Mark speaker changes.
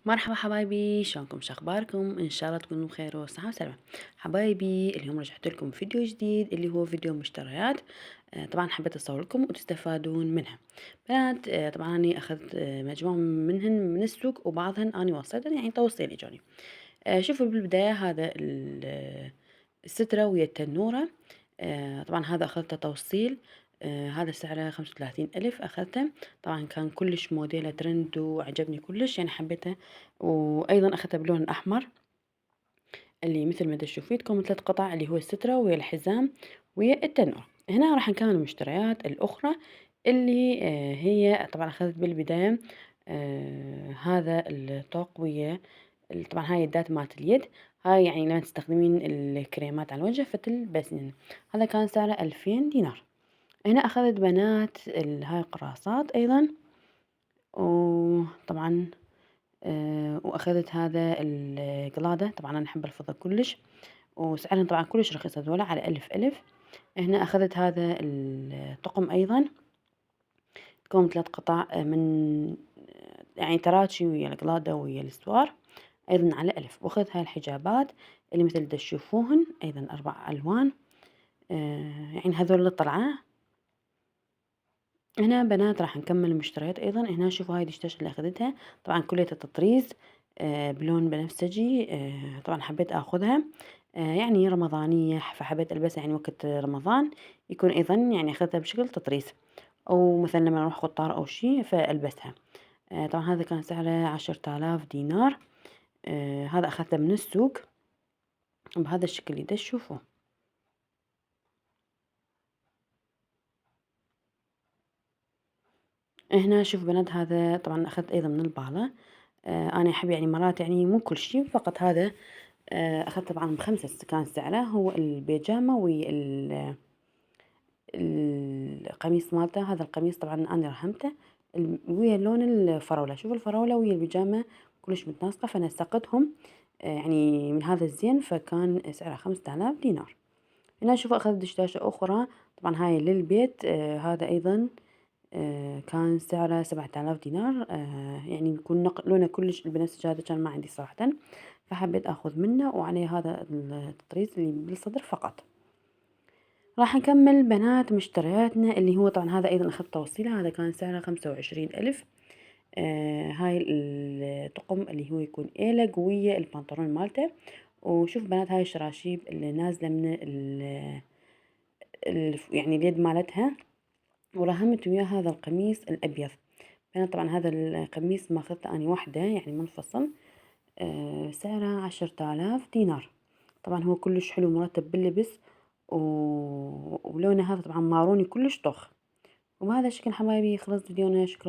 Speaker 1: مرحبا حبايبي، شلونكم؟ شخباركم؟ ان شاء الله تكونوا بخير وصحة وسلامة. حبايبي اليوم رجعت لكم فيديو جديد اللي هو فيديو مشتريات. طبعا حبيت اصور لكم وتستفادون منها. بنات، طبعا اني اخذت مجموعة منهن من السوق وبعضهن اني وصلت يعني توصيل اجاني. شوفوا بالبداية هذا السترة ويا التنورة. طبعا هذا أخذته توصيل. هذا سعره 35,000 أخذته. طبعا كان كلش موديله ترند وعجبني كلش يعني حبيته. وأيضا أخذته بلون الأحمر اللي مثل ما تشوفيتكم 3 قطع اللي هو السترة ويا الحزام ويا التنورة. هنا راح نكمل المشتريات الأخرى اللي هي طبعا أخذت بالبداية هذا الطوق ويا طبعا هاي اليدات مالت اليد. هاي يعني لما تستخدمين الكريمات على الوجه فتلبسين. هذا كان سعره 2000 دينار. هنا أخذت بنات هاي القراصات أيضا. وطبعا وأخذت هذا القلادة. طبعا أنا أحب الفضة كلش وسعرهم طبعا كلش رخيص هذولا على ألف. هنا أخذت هذا الطقم أيضا. تكون 3 قطع من يعني تراتشي ويا القلادة ويا السوار أيضا على ألف. وأخذت هاي الحجابات اللي مثل تشوفوهن أيضا 4 ألوان. يعني هذول الطلعة. هنا بنات راح نكمل المشتريات أيضا. هنا شوفوا هاي الدشداش اللي أخذتها طبعا كلها تطريز بلون بنفسجي. طبعا حبيت أخذها يعني رمضانية فحبيت ألبسها يعني وقت رمضان يكون أيضا يعني أخذتها بشكل تطريز أو مثلا لما أروح قطار أو شي فألبسها. طبعا هذا كان سعره 10,000 دينار. هذا أخذته من السوق بهذا الشكل اللي تشوفوه. هنا شوف بنات هذا طبعا أخذت أيضا من البالة. أنا أحب يعني مرات يعني مو كل شي فقط هذا. أخذت طبعا ب5 كان سعره هو البيجامة القميص مالته. هذا القميص طبعا أنا رحمته ويا لون الفراولة. شوف الفراولة ويا البيجامة كلش متناسقة فنسقتهم يعني من هذا الزين فكان سعره 5000 دينار. هنا شوف أخذت دشداشة أخرى طبعا هاي للبيت. هذا أيضا كان سعره 7000 دينار. يعني يكون لونه كلش البنفسجي. هذا كان ما عندي صراحة فحبيت أخذ منه وعليه هذا التطريز اللي بالصدر فقط. راح نكمل بنات مشترياتنا اللي هو طبعا هذا أيضا أخذت توصيله. هذا كان سعره 25,000. هاي الطقم اللي هو يكون إيله قوية البنطلون مالته. وشوف بنات هاي الشراشيب اللي نازلة من يعني اليد مالتها. ورهمت وياه هذا القميص الأبيض. أنا طبعا هذا القميص ماخذته أني وحدة يعني منفصل. سعره 10,000 دينار. طبعا هو كلش حلو مرتب باللبس ولونه هذا طبعا ماروني كلش طخ. وبهذا الشكل حبايبي خلصت فيديونا. شكرا.